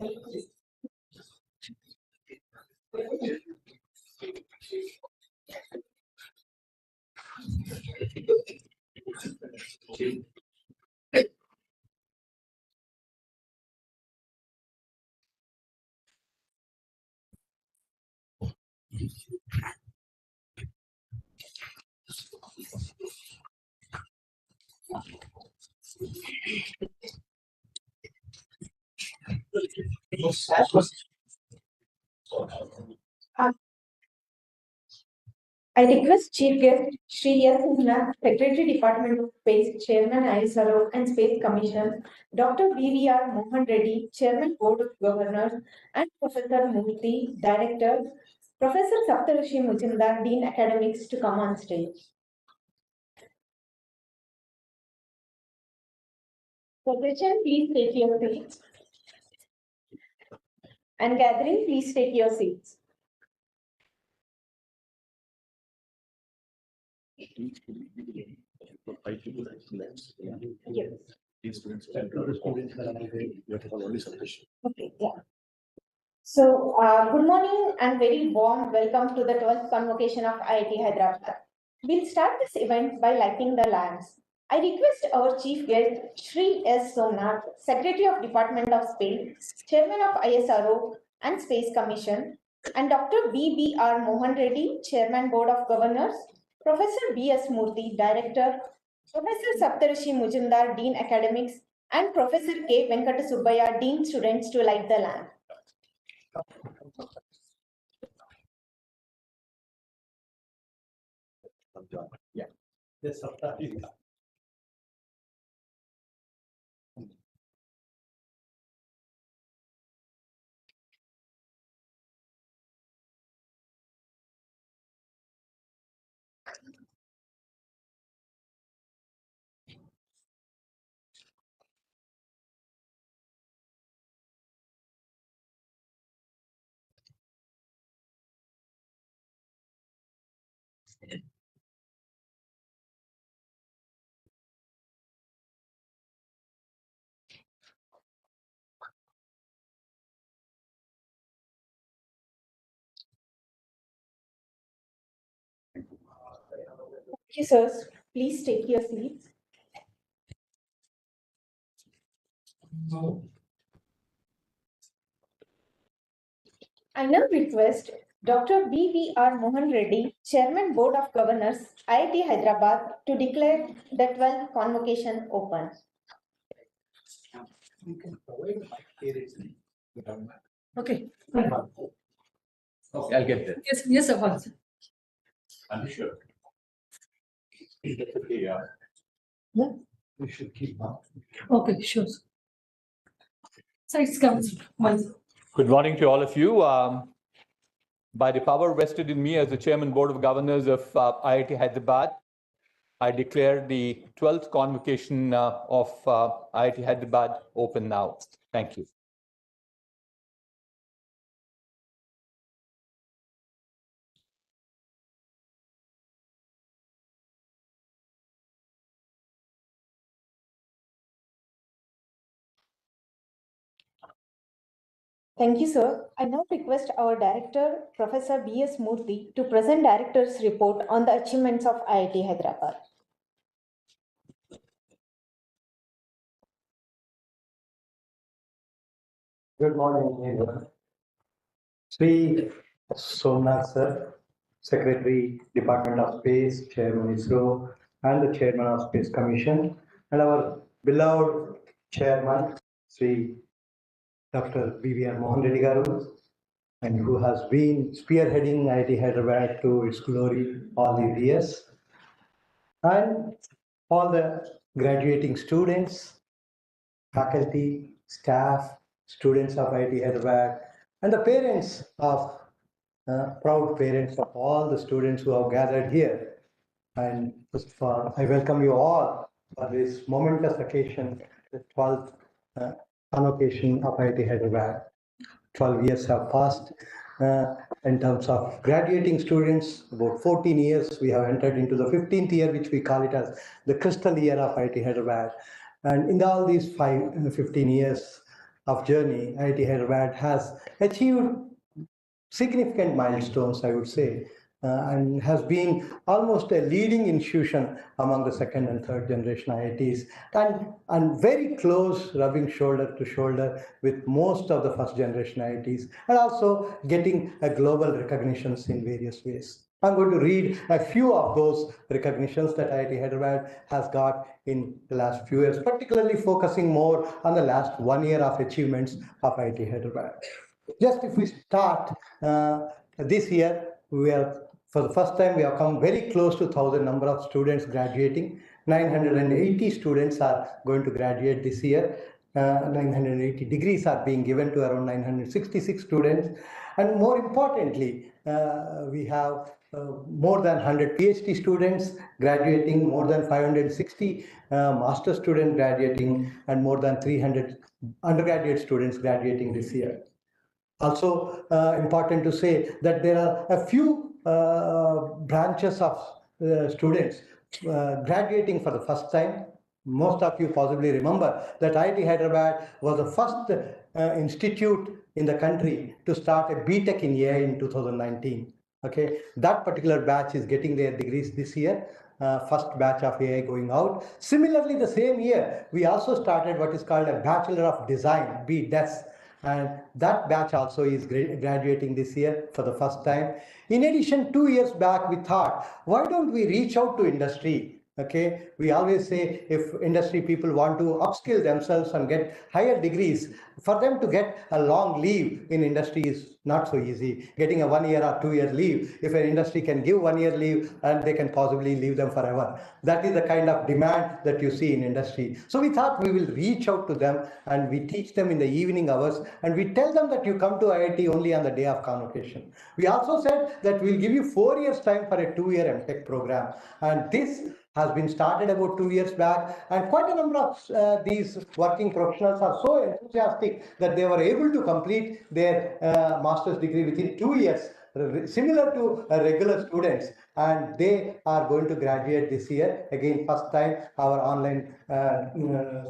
I request Chief Guest Shri S. Somanath, Secretary Department of Space, Chairman ISRO and Space Commission, Dr. BVR Mohan Reddy, Chairman Board of Governors, and Professor Murthy, Director, Professor Satires Mujumdar, Dean Academics, to come on stage. Possession, please take your seats. And gathering, please take your seats. Yes. Okay, yeah. So, good morning and very warm welcome to the 12th Convocation of IIT Hyderabad. We'll start this event by lighting the lamps. I request our Chief Guest, Shri S. Somanath, Secretary of Department of Space, Chairman of ISRO and Space Commission, and Dr. B.B.R. Mohan Reddy, Chairman Board of Governors, Professor B.S. Murthy, Director, Professor Saptarishi Mujumdar, Dean Academics, and Professor K. Venkata Subbaya, Dean Students, to light the lamp. Yeah. Yes, Satires. Thank you, sirs. Please take your seats. I now request Dr. B.V.R. Mohan Reddy, Chairman Board of Governors, IIT Hyderabad, to declare the 12th convocation open. You can provide my here. Okay. Okay, I'll get there. Yes, of course. I'm sure. Yeah. We should keep up. Okay, sure. So it comes once. Good morning to all of you. By the power vested in me as the Chairman Board of Governors of IIT Hyderabad, I declare the 12th convocation of IIT Hyderabad open now. Thank you. Thank you, sir. I now request our Director, Professor B.S. Murthy, to present Director's report on the achievements of IIT Hyderabad. Good morning, everyone. Sri Somanath sir, Secretary, Department of Space, Chairman ISRO, and the Chairman of Space Commission, and our beloved Chairman, Sri Dr. BVR Mohan Reddy Garu, and who has been spearheading IIT Hyderabad to its glory all these years, and all the graduating students, faculty, staff, students of IIT Hyderabad, and the parents of proud parents of all the students who have gathered here. And first of all, I welcome you all for this momentous occasion, the 12th convocation of IIT Hyderabad. 12 years have passed. In terms of graduating students, about 14 years, we have entered into the 15th year, which we call it as the crystal year of IIT Hyderabad. And in all these 15 years, of journey, IIT Hyderabad has achieved significant milestones, I would say, and has been almost a leading institution among the second and third generation IITs, and very close, rubbing shoulder to shoulder with most of the first generation IITs, and also getting a global recognitions in various ways. I'm going to read a few of those recognitions that IIT Hyderabad has got in the last few years, particularly focusing more on the last 1 year of achievements of IIT Hyderabad. Just if we start this year, we are, for the first time, we have come very close to 1,000 number of students graduating. 980 students are going to graduate this year. 980 degrees are being given to around 966 students. And more importantly, we have more than 100 PhD students graduating, more than 560 master students graduating, and more than 300 undergraduate students graduating this year. Also important to say that there are a few branches of students graduating for the first time. Most of you possibly remember that IIT Hyderabad was the first institute in the country to start a BTech in AI in 2019. Okay, that particular batch is getting their degrees this year. First batch of AI going out. Similarly, the same year, we also started what is called a Bachelor of Design, BDES. And that batch also is graduating this year for the first time. In addition, 2 years back, we thought, why don't we reach out to industry? Okay, we always say if industry people want to upskill themselves and get higher degrees, for them to get a long leave in industry is not so easy. Getting a 1 year or 2 year leave, if an industry can give 1 year leave, and they can possibly leave them forever. That is the kind of demand that you see in industry. So we thought we will reach out to them and we teach them in the evening hours, and we tell them that you come to IIT only on the day of convocation. We also said that we'll give you 4 years time for a 2 year MTech program, and this has been started about 2 years back, and quite a number of these working professionals are so enthusiastic that they were able to complete their master's degree within 2 years, similar to regular students, and they are going to graduate this year. Again, first time our online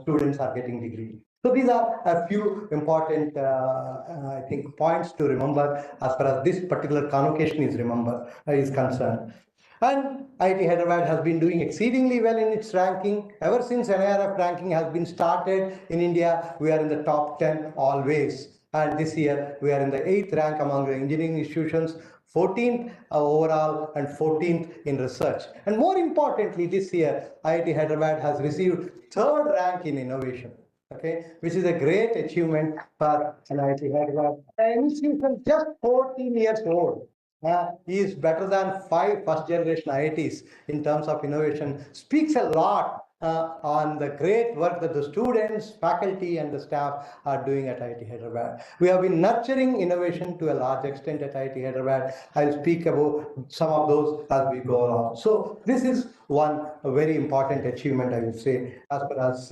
students are getting degree. So these are a few important, I think, points to remember as far as this particular convocation is concerned. And IIT Hyderabad has been doing exceedingly well in its ranking. Ever since NIRF ranking has been started in India, we are in the top 10 always. And this year, we are in the 8th rank among the engineering institutions, 14th overall, and 14th in research. And more importantly, this year, IIT Hyderabad has received 3rd rank in innovation. Okay, which is a great achievement for IIT Hyderabad. An institution just 14 years old. Is better than 5 first generation IITs in terms of innovation, speaks a lot on the great work that the students, faculty, and the staff are doing at IIT Hyderabad. We have been nurturing innovation to a large extent at IIT Hyderabad. I'll speak about some of those as we go along. So this is one very important achievement, I would say, as far as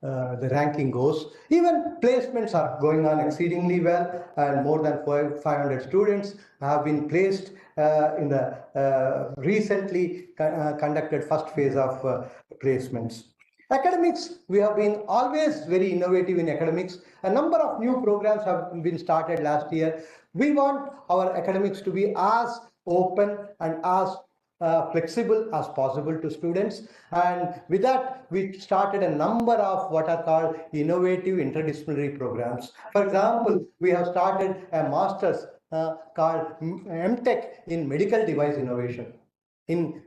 the ranking goes. Even placements are going on exceedingly well, and more than 500 students have been placed in the recently conducted first phase of placements. Academics, we have been always very innovative in academics. A number of new programs have been started last year. We want our academics to be as open and as flexible as possible to students, and with that we started a number of what are called innovative interdisciplinary programs. For example, we have started a master's called MTech in medical device innovation in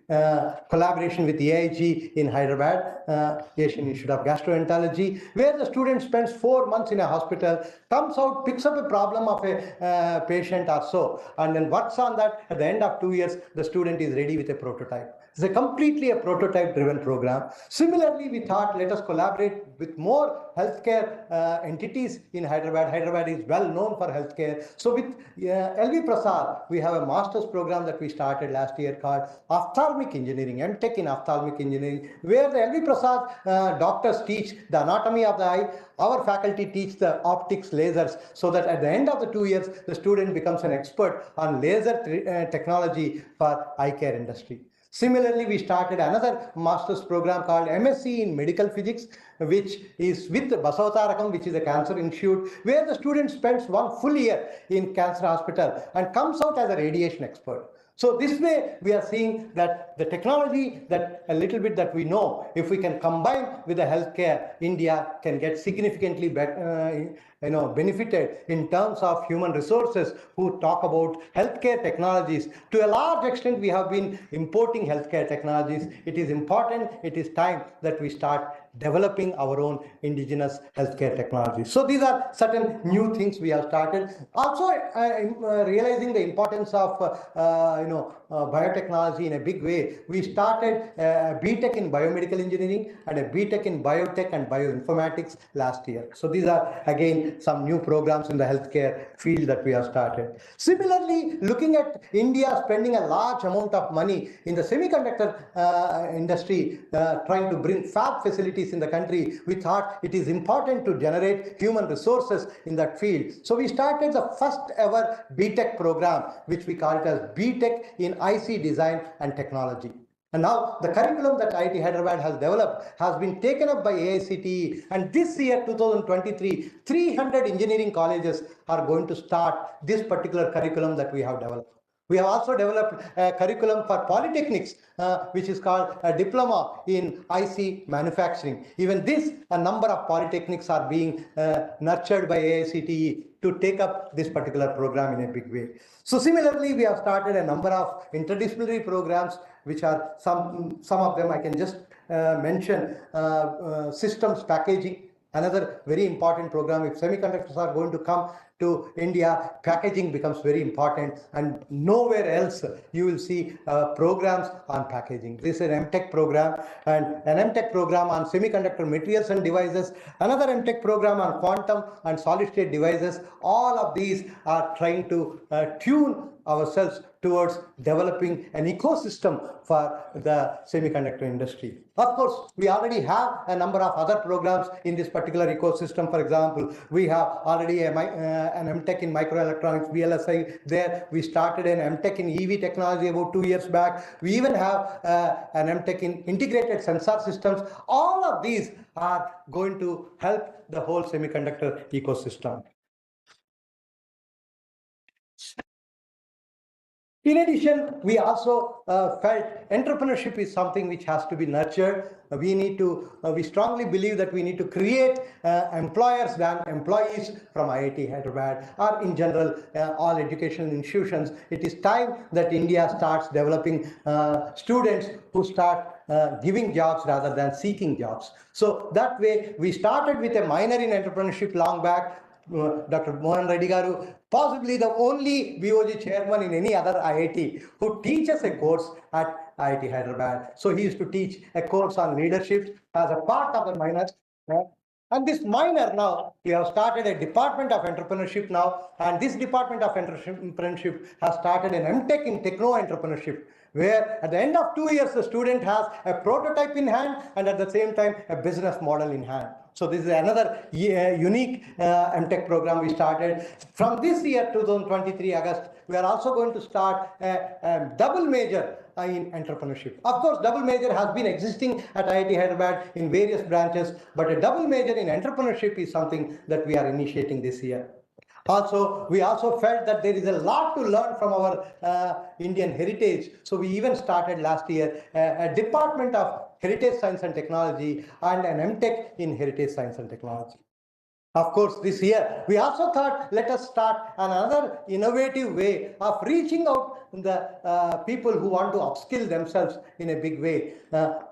collaboration with AIG in Hyderabad, Asian Institute of Gastroenterology, where the student spends 4 months in a hospital, comes out, picks up a problem of a patient or so, and then works on that. At the end of 2 years, the student is ready with a prototype. It's a completely prototype-driven program. Similarly, we thought, let us collaborate with more healthcare entities in Hyderabad. Hyderabad is well known for healthcare. So with LV Prasad, we have a master's program that we started last year called Ophthalmic Engineering, MTech in Ophthalmic Engineering, where the LV Prasad doctors teach the anatomy of the eye. Our faculty teach the optics, lasers, so that at the end of the 2 years, the student becomes an expert on laser technology for eye care industry. Similarly, we started another master's program called MSc in Medical Physics, which is with Basavatarakam, which is a cancer institute, where the student spends 1 full year in cancer hospital and comes out as a radiation expert. So this way, we are seeing that the technology, that a little bit that we know, if we can combine with the healthcare, India can get significantly better, benefited in terms of human resources who talk about healthcare technologies. To a large extent, we have been importing healthcare technologies. It is important, it is time that we start developing our own indigenous healthcare technologies. So these are certain new things we have started. Also, realizing the importance of biotechnology in a big way, we started a BTech in biomedical engineering and a BTech in biotech and bioinformatics last year. So these are again some new programs in the healthcare field that we have started. Similarly, looking at India spending a large amount of money in the semiconductor industry, trying to bring fab facilities in the country, we thought it is important to generate human resources in that field. So we started the first ever BTech program, which we call it as BTech in IC Design and Technology. And now the curriculum that IIT Hyderabad has developed has been taken up by AICTE, and this year 2023, 300 engineering colleges are going to start this particular curriculum that we have developed. We have also developed a curriculum for polytechnics, which is called a diploma in IC manufacturing. Even this, a number of polytechnics are being nurtured by AICTE to take up this particular program in a big way. So similarly, we have started a number of interdisciplinary programs, which are some of them I can just mention. Systems packaging, another very important program. If semiconductors are going to come to India, packaging becomes very important, and nowhere else you will see programs on packaging. This is an MTech program, and an MTech program on semiconductor materials and devices, another MTech program on quantum and solid state devices. All of these are trying to tune ourselves towards developing an ecosystem for the semiconductor industry. Of course, we already have a number of other programs in this particular ecosystem. For example, we have already an MTech in microelectronics, VLSI. There we started an MTech in EV technology about 2 years back. We even have an MTech in integrated sensor systems. All of these are going to help the whole semiconductor ecosystem. In addition, we also felt entrepreneurship is something which has to be nurtured. We strongly believe that we need to create employers than employees from IIT Hyderabad, or in general all educational institutions. It is time that India starts developing students who start giving jobs rather than seeking jobs. So that way, we started with a minor in entrepreneurship long back. Dr. Mohan Reddy Garu, possibly the only BOG chairman in any other IIT who teaches a course at IIT Hyderabad. So he used to teach a course on leadership as a part of the minor. And this minor now, we have started a department of entrepreneurship now, and this department of entrepreneurship has started an MTech in techno entrepreneurship, where at the end of 2 years, the student has a prototype in hand and at the same time a business model in hand. So this is another unique MTech program we started. From this year, 2023 August, we are also going to start a double major in entrepreneurship. Of course, double major has been existing at IIT Hyderabad in various branches, but a double major in entrepreneurship is something that we are initiating this year. Also, we also felt that there is a lot to learn from our Indian heritage. So we even started last year a department of Heritage Science and Technology and an MTech in Heritage Science and Technology. Of course, this year, we also thought, let us start another innovative way of reaching out the people who want to upskill themselves in a big way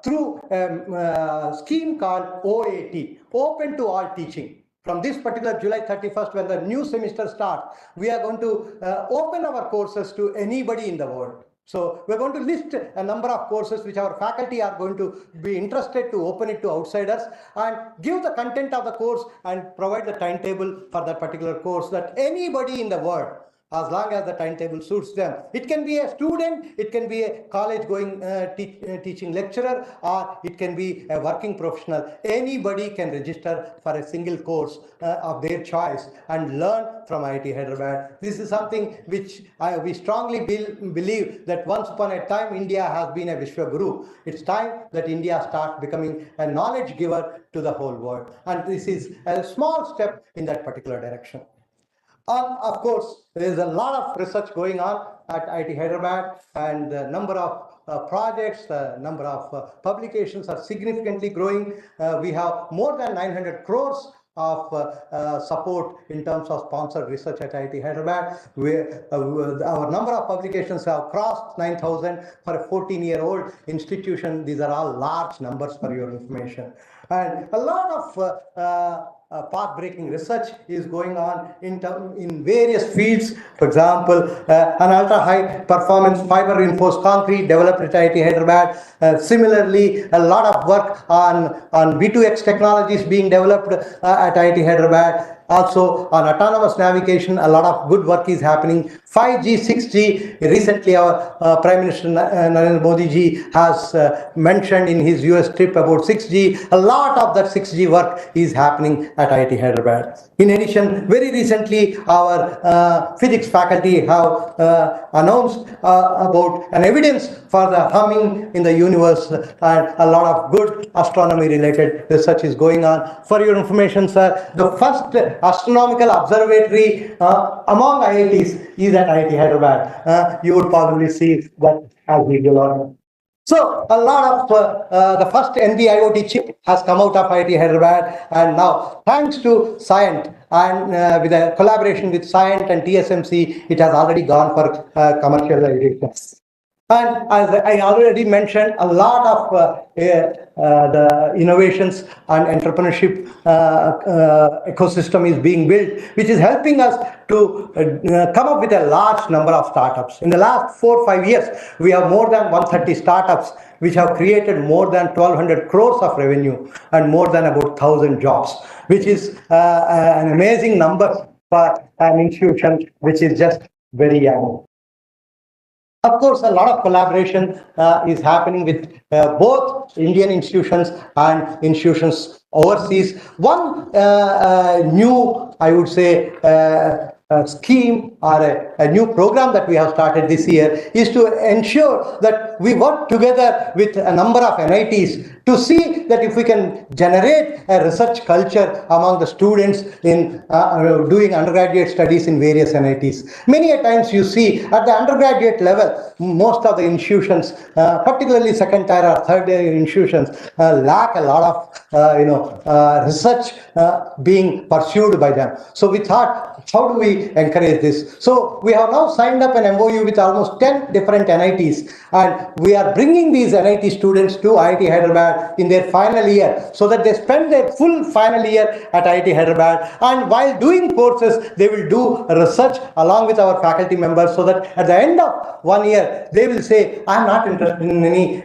through a scheme called OAT, Open to All Teaching. From this particular July 31st, when the new semester starts, we are going to open our courses to anybody in the world. So we're going to list a number of courses which our faculty are going to be interested to open it to outsiders, and give the content of the course and provide the timetable for that particular course, that anybody in the world as long as the timetable suits them. It can be a student, it can be a college going teaching lecturer, or it can be a working professional. Anybody can register for a single course of their choice and learn from IIT Hyderabad. This is something which we strongly believe that once upon a time India has been a Vishwaguru. It's time that India starts becoming a knowledge giver to the whole world. And this is a small step in that particular direction. Of course, there is a lot of research going on at IIT Hyderabad, and the number of projects, the number of publications are significantly growing. We have more than 900 crores of support in terms of sponsored research at IIT Hyderabad. Our number of publications have crossed 9,000 for a 14-year-old institution. These are all large numbers for your information. And a lot of path-breaking research is going on in various fields. For example, an ultra-high performance fiber-reinforced concrete developed at IIT Hyderabad. Similarly, a lot of work on V2X technologies being developed at IIT Hyderabad. Also on autonomous navigation, a lot of good work is happening. 5G, 6G, recently our Prime Minister Narendra Modi ji has mentioned in his US trip about 6G. A lot of that 6G work is happening at IIT Hyderabad. In addition, very recently our physics faculty have announced about an evidence for the humming in the universe, and a lot of good astronomy related research is going on. For your information, sir, the first astronomical observatory among IITs is at IIT Hyderabad. You would probably see that as we go on. So a lot of the first NB-IoT chip has come out of IIT Hyderabad, and now thanks to Scient and with a collaboration with Scient and TSMC, it has already gone for commercialization. And as I already mentioned, a lot of the innovations and entrepreneurship ecosystem is being built, which is helping us to come up with a large number of startups. In the last 4 or 5 years, we have more than 130 startups which have created more than 1,200 crores of revenue and more than about 1,000 jobs, which is an amazing number for an institution which is just very young. Of course, a lot of collaboration is happening with both Indian institutions and institutions overseas. One new, I would say, scheme or a new program that we have started this year is to ensure that we work together with a number of NITs to see that if we can generate a research culture among the students in doing undergraduate studies in various NITs. Many a times you see at the undergraduate level, most of the institutions, particularly second tier or third tier institutions, lack a lot of research being pursued by them. So we thought, how do we encourage this? So we have now signed up an MOU with almost 10 different NITs, and we are bringing these NIT students to IIT Hyderabad in their final year, so that they spend their full final year at IIT Hyderabad, and while doing courses they will do research along with our faculty members, so that at the end of 1 year they will say, I am not interested in any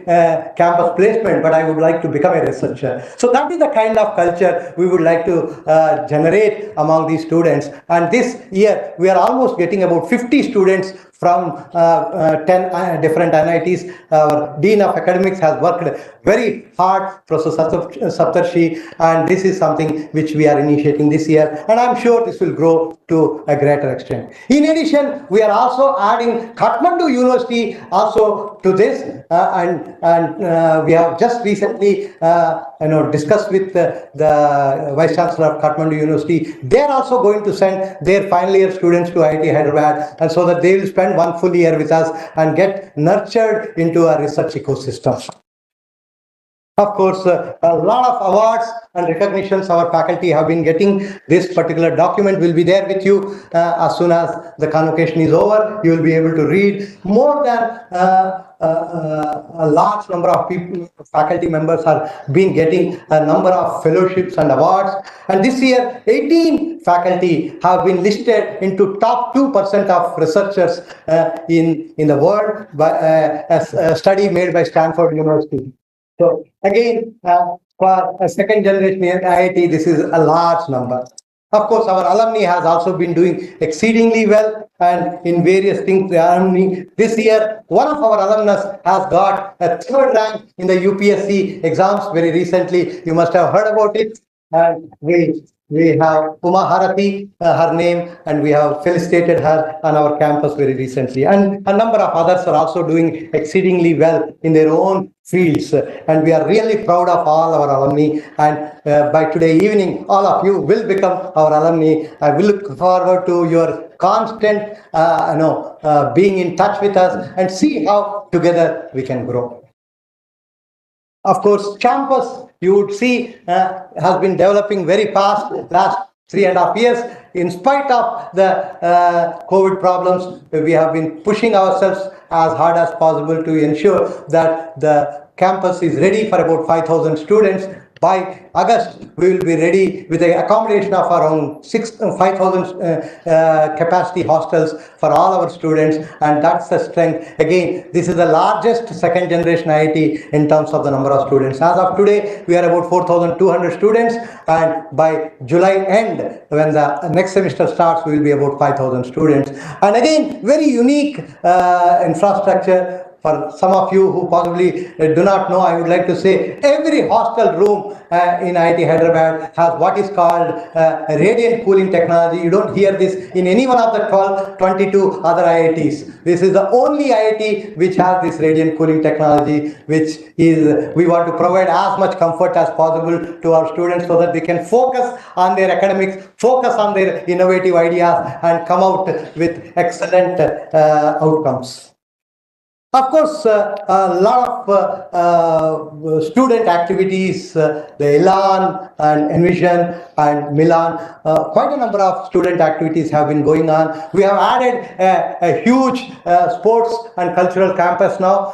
campus placement, but I would like to become a researcher. So that is the kind of culture we would like to generate among these students. And this year we are almost getting about 50 students from 10 different NITs. Our Dean of Academics has worked very hard, Professor Saptarshi, and this is something which we are initiating this year, and I'm sure this will grow to a greater extent. In addition, we are also adding Kathmandu University also to this, and we have just recently discussed with the Vice Chancellor of Kathmandu University. They are also going to send their final year students to IIT Hyderabad, and so that they will spend 1 full year with us and get nurtured into our research ecosystem. Of course, a lot of awards and recognitions our faculty have been getting. This particular document will be there with you as soon as the convocation is over. You will be able to read. More than a large number of people, faculty members are been getting a number of fellowships and awards. And this year, 18 faculty have been listed into top 2% of researchers in the world by a study made by Stanford University. So again, for a second generation IIT, this is a large number. Of course, our alumni has also been doing exceedingly well and in various things. The alumni this year, one of our alumnus has got a third rank in the UPSC exams very recently. You must have heard about it. And we have Uma Harati, her name, and we have felicitated her on our campus very recently. And a number of others are also doing exceedingly well in their own fields. And we are really proud of all our alumni. And by today evening, all of you will become our alumni. I will look forward to your constant, being in touch with us and see how together we can grow. Of course, campus, you would see, has been developing very fast last 3.5 years. In spite of the COVID problems, we have been pushing ourselves as hard as possible to ensure that the campus is ready for about 5,000 students. By August, we will be ready with the accommodation of around 5,000 capacity hostels for all our students, and that's the strength. Again, this is the largest second generation IIT in terms of the number of students. As of today, we are about 4,200 students, and by July end, when the next semester starts, we will be about 5,000 students. And again, very unique infrastructure. For some of you who possibly do not know, I would like to say every hostel room in IIT Hyderabad has what is called radiant cooling technology. You don't hear this in any one of the 22 other IITs. This is the only IIT which has this radiant cooling technology, which is, we want to provide as much comfort as possible to our students so that they can focus on their academics, focus on their innovative ideas, and come out with excellent outcomes. Of course, a lot of student activities, the Elan and Envision and Milan, quite a number of student activities have been going on. We have added a huge sports and cultural campus now,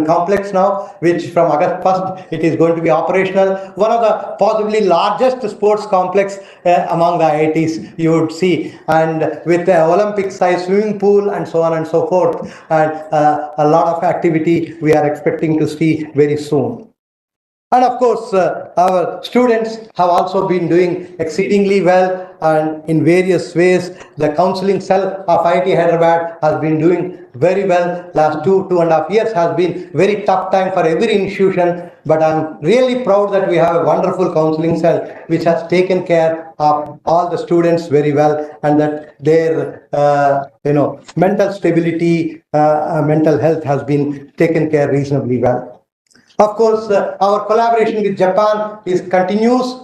complex now, which from August 1st, it is going to be operational. One of the possibly largest sports complex among the IITs you would see, and with the Olympic-sized swimming pool and so on and so forth, and a lot of activity we are expecting to see very soon. And of course, our students have also been doing exceedingly well, and in various ways. The counseling cell of IIT Hyderabad has been doing very well. Last 2.5 years has been very tough time for every institution, but I'm really proud that we have a wonderful counseling cell which has taken care of all the students very well, and that their mental stability, mental health has been taken care reasonably well. Of course, our collaboration with Japan continues.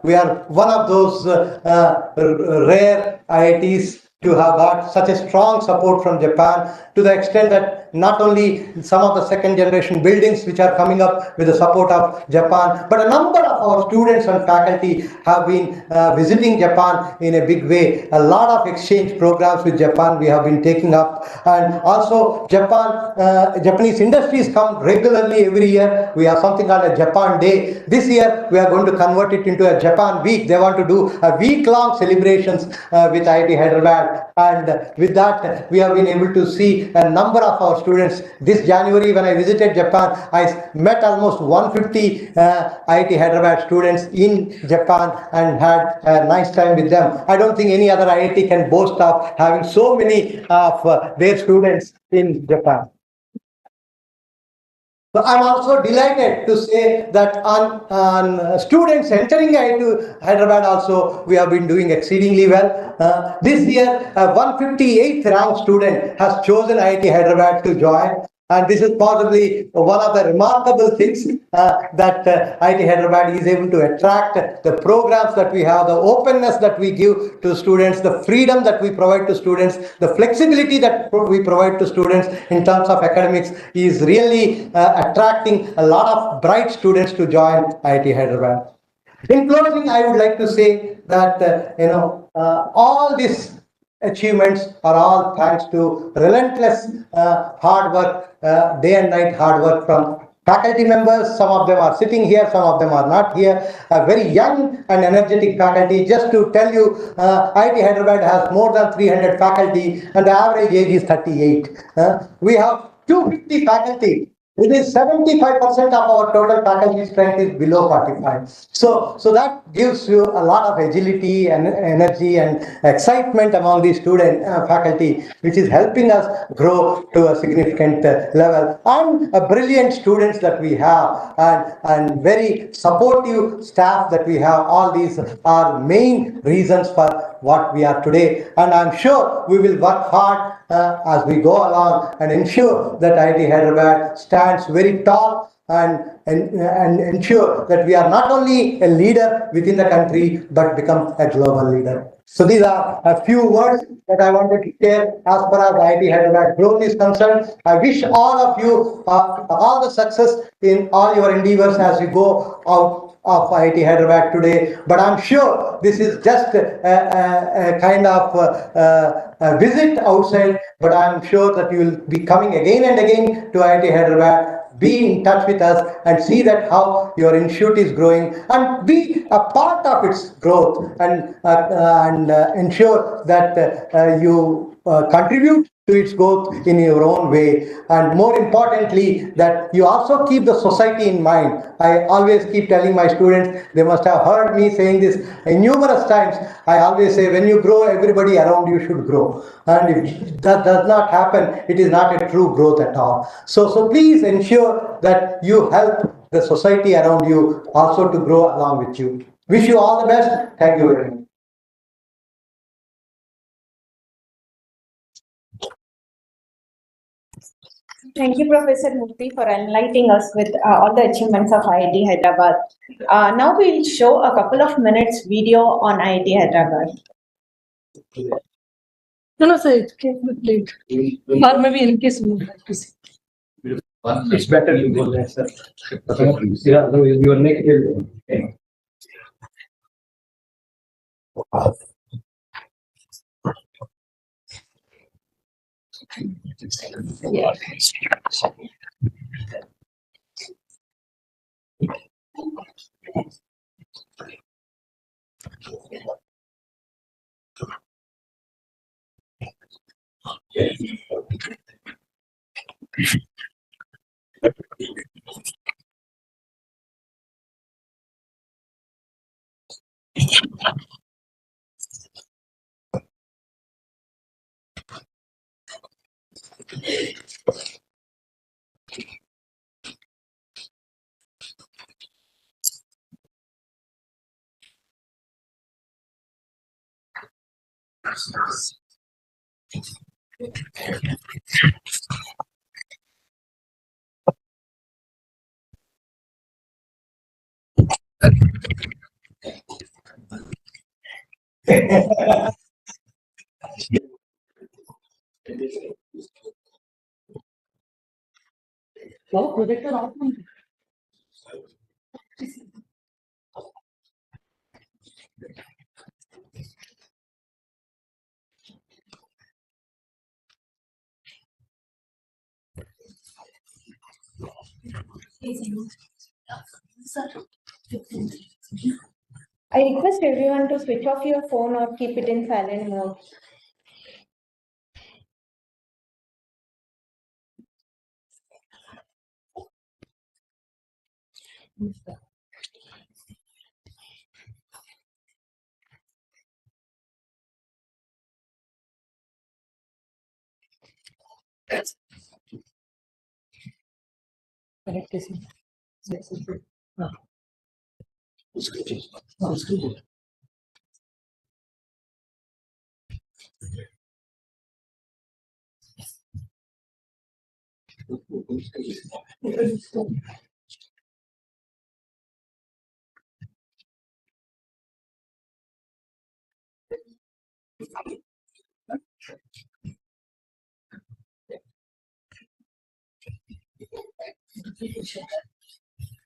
We are one of those rare IITs to have got such a strong support from Japan, to the extent that not only some of the second generation buildings which are coming up with the support of Japan, but a number of our students and faculty have been visiting Japan in a big way. A lot of exchange programs with Japan we have been taking up, and also Japanese industries come regularly every year. We have something called a Japan Day. This year we are going to convert it into a Japan Week. They want to do a week-long celebrations with IIT Hyderabad, and with that we have been able to see a number of our students. This January when I visited Japan, I met almost 150 IIT Hyderabad students in Japan and had a nice time with them. I don't think any other IIT can boast of having so many of their students in Japan. So I'm also delighted to say that on students entering IIT Hyderabad also, we have been doing exceedingly well. This year, a 158th rank student has chosen IIT Hyderabad to join. And this is possibly one of the remarkable things that IIT Hyderabad is able to attract. The programs that we have, the openness that we give to students, the freedom that we provide to students, the flexibility that we provide to students in terms of academics is really attracting a lot of bright students to join IIT Hyderabad. In closing, I would like to say that all these achievements are all thanks to relentless hard work, day and night hard work from faculty members. Some of them are sitting here, some of them are not here. A very young and energetic faculty. Just to tell you, IIT Hyderabad has more than 300 faculty and the average age is 38. We have 250 faculty It is 75% of our total faculty strength is below 45. So that gives you a lot of agility and energy and excitement among the student faculty, which is helping us grow to a significant level. And brilliant students that we have, and very supportive staff that we have. All these are main reasons for what we are today. And I'm sure we will work hard as we go along and ensure that IIT Hyderabad stands very tall and ensure that we are not only a leader within the country but become a global leader. So these are a few words that I wanted to share as far as IIT Hyderabad growth is concerned. I wish all of you all the success in all your endeavors as you go out of IIT Hyderabad today, but I'm sure this is just a kind of a visit outside, but I'm sure that you will be coming again and again to IIT Hyderabad. Be in touch with us and see that how your institute is growing and be a part of its growth, and ensure that you contribute to its growth in your own way, and more importantly that you also keep the society in mind. I always keep telling my students, they must have heard me saying this numerous times. I always say, when you grow, everybody around you should grow, and if that does not happen, it is not a true growth at all. So please ensure that you help the society around you also to grow along with you. Wish you all the best. Thank you very much. Thank you, Professor Murthy, for enlightening us with all the achievements of IIT Hyderabad. Now we'll show a couple of minutes video on IIT Hyderabad. No, sir, it can be played. Or maybe in case we would like to see. It's better you go there, sir. Yeah, no, your neck will. Yeah. No, projector off. I request everyone to switch off your phone or keep it in silent mode. Correct, yes, sir. Yes, sir. Ah.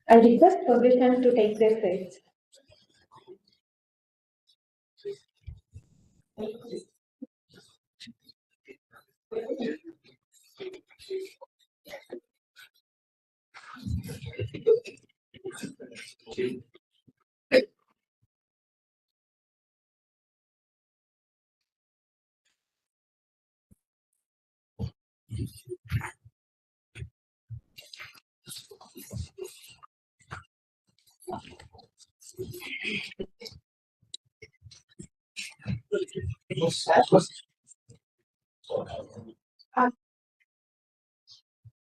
I request position to take their seats.